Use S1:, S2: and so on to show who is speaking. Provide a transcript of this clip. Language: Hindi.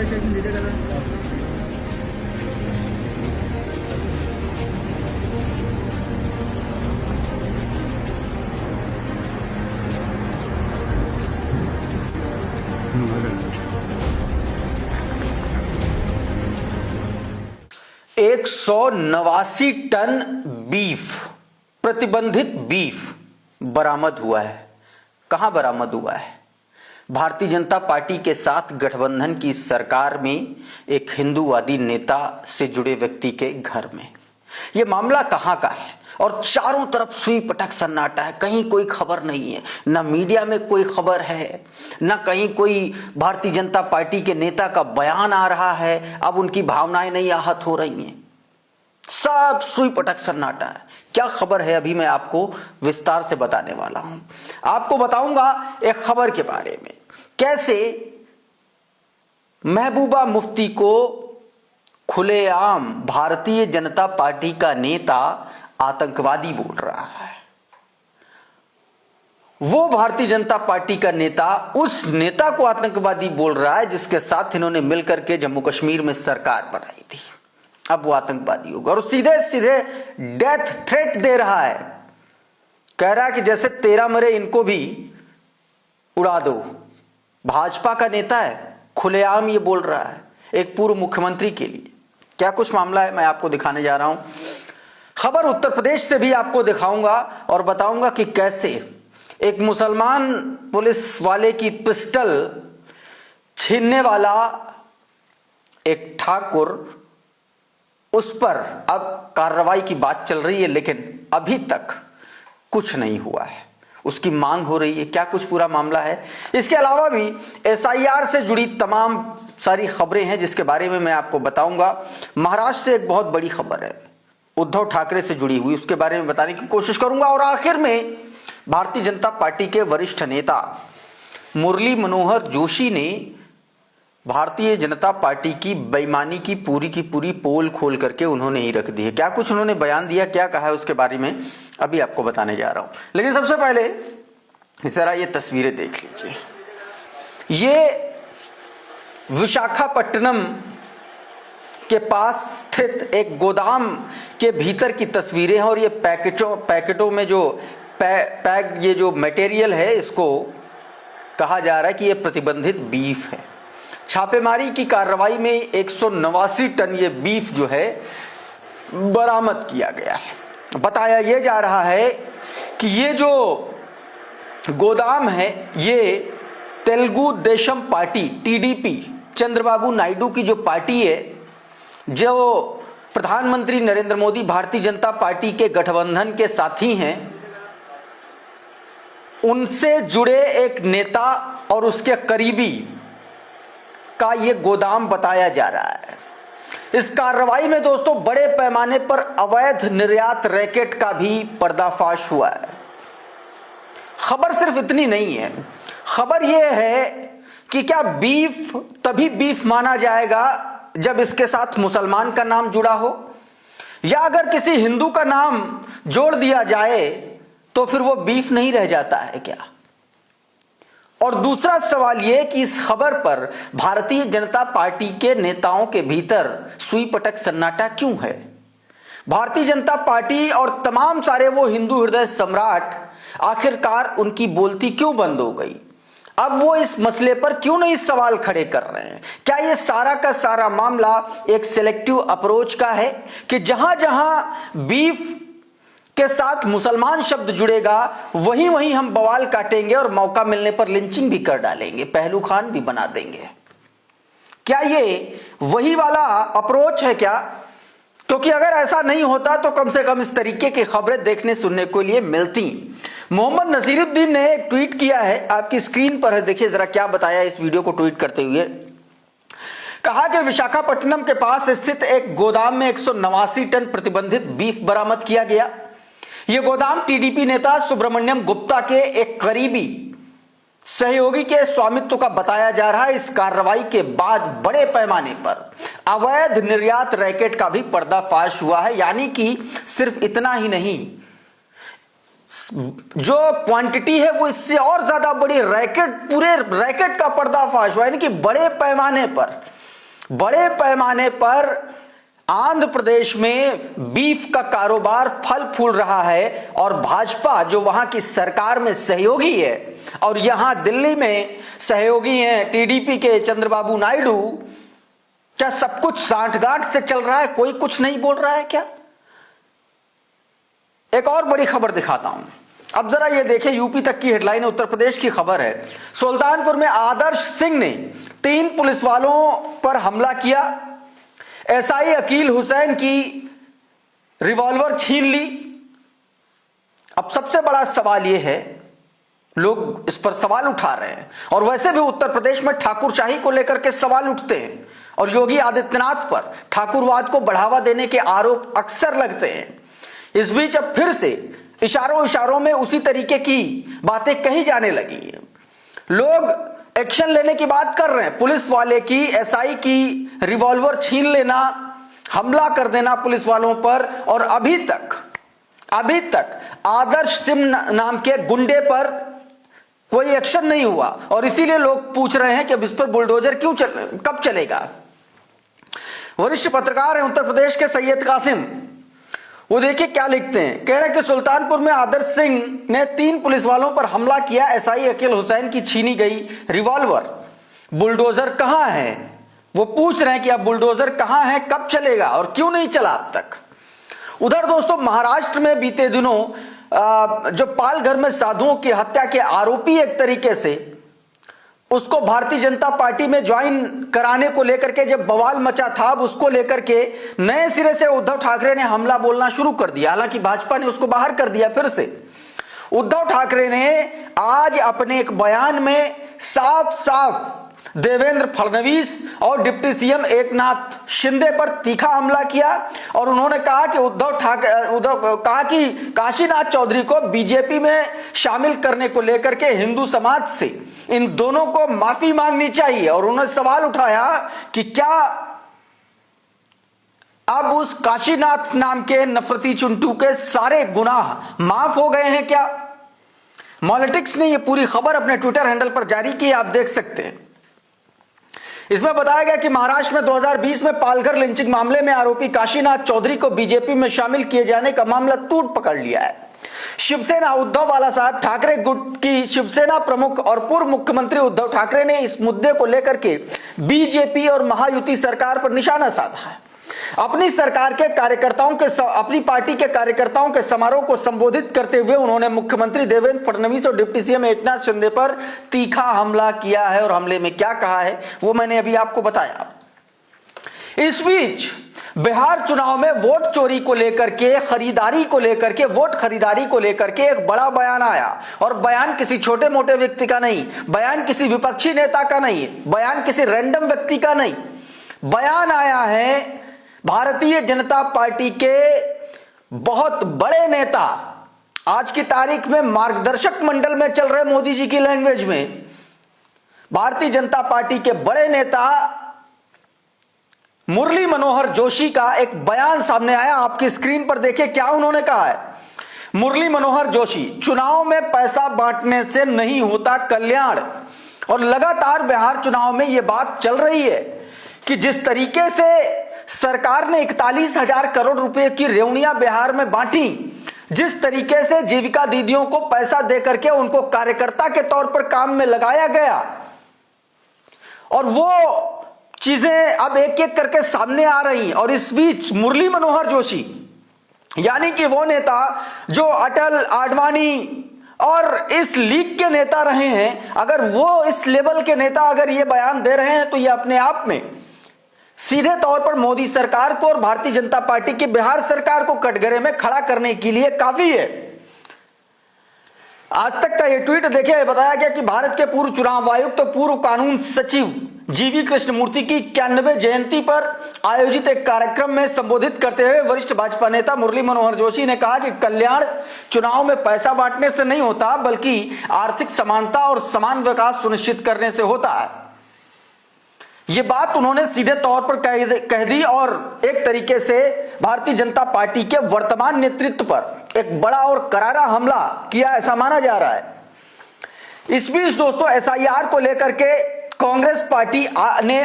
S1: रजिस्ट्रेशन दीजिएगा सर।
S2: एक 189 टन बीफ, प्रतिबंधित बीफ बरामद हुआ है। कहां बरामद हुआ है? भारतीय जनता पार्टी के साथ गठबंधन की सरकार में एक हिंदूवादी नेता से जुड़े व्यक्ति के घर में। यह मामला कहां का है? और चारों तरफ सुई पटक सन्नाटा है, कहीं कोई खबर नहीं है, ना मीडिया में कोई खबर है, ना कहीं कोई भारतीय जनता पार्टी के नेता का बयान आ रहा है। अब उनकी भावनाएं नहीं आहत हो रही हैं, सब सुई पटक सन्नाटा है। क्या खबर है अभी मैं आपको विस्तार से बताने वाला हूं। आपको बताऊंगा एक खबर के बारे में, कैसे महबूबा मुफ्ती को खुलेआम भारतीय जनता पार्टी का नेता आतंकवादी बोल रहा है। वो भारतीय जनता पार्टी का नेता उस नेता को आतंकवादी बोल रहा है जिसके साथ इन्होंने मिलकर के जम्मू कश्मीर में सरकार बनाई थी। अब वो आतंकवादी होगा और सीधे सीधे डेथ थ्रेट दे रहा है। कह रहा है कि जैसे तेरा मरे इनको भी उड़ा दो। भाजपा का नेता है, खुलेआम ये बोल रहा है एक पूर्व मुख्यमंत्री के लिए। क्या कुछ मामला है मैं आपको दिखाने जा रहा हूं। खबर उत्तर प्रदेश से भी आपको दिखाऊंगा और बताऊंगा कि कैसे एक मुसलमान पुलिस वाले की पिस्टल छीनने वाला एक ठाकुर, उस पर अब कार्रवाई की बात चल रही है, लेकिन अभी तक कुछ नहीं हुआ है। उसकी मांग हो रही है। क्या कुछ पूरा मामला है? इसके अलावा भी एसआईआर से जुड़ी तमाम सारी खबरें हैं जिसके बारे में मैं आपको बताऊंगा। महाराष्ट्र से एक बहुत बड़ी खबर है, उद्धव ठाकरे से जुड़ी हुई, उसके बारे में बताने की कोशिश करूंगा। और आखिर में भारतीय जनता पार्टी के वरिष्ठ नेता मुरली मनोहर जोशी ने भारतीय जनता पार्टी की बेईमानी की पूरी पोल खोल करके उन्होंने ही रख दी है। क्या कुछ उन्होंने बयान दिया, क्या कहा है, उसके बारे में अभी आपको बताने जा रहा हूं। लेकिन सबसे पहले जरा ये तस्वीरें देख लीजिए। ये विशाखापट्टनम के पास स्थित एक गोदाम के भीतर की तस्वीरें हैं और ये पैकेटों में जो पैक ये जो मटेरियल है, इसको कहा जा रहा है कि ये प्रतिबंधित बीफ है। छापेमारी की कार्रवाई में 189 टन ये बीफ जो है बरामद किया गया है। बताया ये जा रहा है कि ये जो गोदाम है ये तेलुगु देशम पार्टी टीडीपी चंद्रबाबू नायडू की जो पार्टी है, जो प्रधानमंत्री नरेंद्र मोदी भारतीय जनता पार्टी के गठबंधन के साथी हैं, उनसे जुड़े एक नेता और उसके करीबी का ये गोदाम बताया जा रहा है। इस कार्रवाई में दोस्तों बड़े पैमाने पर अवैध निर्यात रैकेट का भी पर्दाफाश हुआ है। खबर सिर्फ इतनी नहीं है, खबर यह है कि क्या बीफ तभी बीफ माना जाएगा जब इसके साथ मुसलमान का नाम जुड़ा हो, या अगर किसी हिंदू का नाम जोड़ दिया जाए तो फिर वो बीफ नहीं रह जाता है क्या? और दूसरा सवाल यह कि इस खबर पर भारतीय जनता पार्टी के नेताओं के भीतर सुई पटक सन्नाटा क्यों है? भारतीय जनता पार्टी और तमाम सारे वो हिंदू हृदय सम्राट आखिरकार उनकी बोलती क्यों बंद हो गई? अब वो इस मसले पर क्यों नहीं सवाल खड़े कर रहे हैं? क्या ये सारा का सारा मामला एक सिलेक्टिव अप्रोच का है कि जहां जहां बीफ के साथ मुसलमान शब्द जुड़ेगा वहीं वहीं हम बवाल काटेंगे और मौका मिलने पर लिंचिंग भी कर डालेंगे, पहलू खान भी बना देंगे? क्या ये वही वाला अप्रोच है क्या? क्योंकि अगर ऐसा नहीं होता तो कम से कम इस तरीके की खबरें देखने सुनने के लिए मिलती। मोहम्मद नसीरुद्दीन ने एक ट्वीट किया है, आपकी स्क्रीन पर है, देखिए जरा क्या बताया इस वीडियो को ट्वीट करते हुए। कहा कि विशाखापट्टनम के पास स्थित एक गोदाम में 189 टन प्रतिबंधित बीफ बरामद किया गया। यह गोदाम टीडीपी नेता सुब्रमण्यम गुप्ता के एक करीबी सहयोगी के स्वामित्व का बताया जा रहा है। इस कार्रवाई के बाद बड़े पैमाने पर अवैध निर्यात रैकेट का भी पर्दाफाश हुआ है। यानी कि सिर्फ इतना ही नहीं, जो क्वांटिटी है वो इससे और ज्यादा बड़ी रैकेट, पूरे रैकेट का पर्दाफाश हुआ, यानी कि बड़े पैमाने पर बड़े पैमाने पर आंध्र प्रदेश में बीफ का कारोबार फल फूल रहा है और भाजपा जो वहां की सरकार में सहयोगी है और यहां दिल्ली में सहयोगी हैं टीडीपी के चंद्रबाबू नायडू, क्या सब कुछ सांठगांठ से चल रहा है? कोई कुछ नहीं बोल रहा है क्या? एक और बड़ी खबर दिखाता हूं, अब जरा ये देखें, यूपी तक की हेडलाइन, उत्तर प्रदेश की खबर है। सुल्तानपुर में आदर्श सिंह ने 3 पुलिस वालों पर हमला किया, एसआई अकील हुसैन की रिवॉल्वर छीन ली। अब सबसे बड़ा सवाल यह है, लोग इस पर सवाल उठा रहे हैं और वैसे भी उत्तर प्रदेश में ठाकुरशाही को लेकर के सवाल उठते हैं और योगी आदित्यनाथ पर ठाकुरवाद को बढ़ावा देने के आरोप अक्सर लगते हैं। इस बीच अब फिर से इशारों में उसी तरीके की बातें कही जाने लगी है। लोग एक्शन लेने की बात कर रहे हैं, पुलिस वाले की, एसआई की रिवॉल्वर छीन लेना, हमला कर देना पुलिस वालों पर, और अभी तक आदर्श सिंह नाम के गुंडे पर कोई एक्शन नहीं हुआ और इसीलिए लोग पूछ रहे हैं कि अब इस पर बुलडोजर कब चलेगा। वरिष्ठ पत्रकार हैं उत्तर प्रदेश के सैयद कासिम, वो देखिए क्या लिखते हैं, कह रहे हैं कि सुल्तानपुर में आदर्श सिंह ने 3 पुलिस वालों पर हमला किया, एसआई अकील हुसैन की छीनी गई रिवॉल्वर, बुलडोजर कहां है? वो पूछ रहे हैं कि अब बुलडोजर कहां है, कब चलेगा और क्यों नहीं चला अब तक। उधर दोस्तों महाराष्ट्र में बीते दिनों जो पालघर में साधुओं की हत्या के आरोपी, एक तरीके से उसको भारतीय जनता पार्टी में ज्वाइन कराने को लेकर के जब बवाल मचा था, अब उसको लेकर के नए सिरे से उद्धव ठाकरे ने हमला बोलना शुरू कर दिया। हालांकि भाजपा ने उसको बाहर कर दिया फिर से। उद्धव ठाकरे ने आज अपने एक बयान में साफ देवेंद्र फडणवीस और डिप्टी सीएम एकनाथ शिंदे पर तीखा हमला किया और उन्होंने कहा कि काशीनाथ चौधरी को बीजेपी में शामिल करने को लेकर के हिंदू समाज से इन दोनों को माफी मांगनी चाहिए। और उन्होंने सवाल उठाया कि क्या अब उस काशीनाथ नाम के नफरती चुंटू के सारे गुनाह माफ हो गए हैं क्या? मॉलिटिक्स ने यह पूरी खबर अपने ट्विटर हैंडल पर जारी की, आप देख सकते हैं। इसमें बताया गया कि महाराष्ट्र में 2020 में पालघर लिंचिंग मामले में आरोपी काशीनाथ चौधरी को बीजेपी में शामिल किए जाने का मामला तूट पकड़ लिया है। शिवसेना उद्धव बाला साहब ठाकरे गुट की शिवसेना प्रमुख और पूर्व मुख्यमंत्री उद्धव ठाकरे ने इस मुद्दे को लेकर के बीजेपी और महायुति सरकार पर निशाना साधा है। अपनी पार्टी के कार्यकर्ताओं के समारोह को संबोधित करते हुए उन्होंने मुख्यमंत्री देवेंद्र फडणवीस और डिप्टी सीएम एकनाथ शिंदे पर तीखा हमला किया है और हमले में क्या कहा है वो मैंने अभी आपको बताया। इस बीच बिहार चुनाव में वोट चोरी को लेकर के, वोट खरीदारी को लेकर के एक बड़ा बयान आया और बयान किसी छोटे मोटे व्यक्ति का नहीं, बयान किसी विपक्षी नेता का नहीं, बयान किसी रैंडम व्यक्ति का नहीं, बयान आया है भारतीय जनता पार्टी के बहुत बड़े नेता, आज की तारीख में मार्गदर्शक मंडल में चल रहे मोदी जी की लैंग्वेज में भारतीय जनता पार्टी के बड़े नेता मुरली मनोहर जोशी का एक बयान सामने आया। आपकी स्क्रीन पर देखिए क्या उन्होंने कहा है। मुरली मनोहर जोशी, चुनाव में पैसा बांटने से नहीं होता कल्याण। और लगातार बिहार चुनाव में यह बात चल रही है कि जिस तरीके से सरकार ने 41,000 करोड़ रुपए की रेवड़ियां बिहार में बांटी, जिस तरीके से जीविका दीदियों को पैसा देकर के उनको कार्यकर्ता के तौर पर काम में लगाया गया, और वो चीजें अब एक एक करके सामने आ रही। और इस बीच मुरली मनोहर जोशी यानी कि वो नेता जो अटल, आडवाणी और इस लीग के नेता रहे हैं, अगर वो इस लेवल के नेता अगर ये बयान दे रहे हैं तो ये अपने आप में सीधे तौर पर मोदी सरकार को और भारतीय जनता पार्टी की बिहार सरकार को कटघरे में खड़ा करने के लिए काफी है। आज तक का ये ट्वीट देखिए, बताया गया कि भारत के पूर्व चुनाव आयुक्त तो पूर्व कानून सचिव जीवी कृष्णमूर्ति की 91 जयंती पर आयोजित एक कार्यक्रम में संबोधित करते हुए वरिष्ठ भाजपा नेता मुरली मनोहर जोशी ने कहा कि कल्याण चुनाव में पैसा बांटने से नहीं होता, बल्कि आर्थिक समानता और समान विकास सुनिश्चित करने से होता है। ये बात उन्होंने सीधे तौर पर कह दी और एक तरीके से भारतीय जनता पार्टी के वर्तमान नेतृत्व पर एक बड़ा और करारा हमला किया, ऐसा माना जा रहा है। इस बीच दोस्तों एसआईआर को लेकर के कांग्रेस पार्टी ने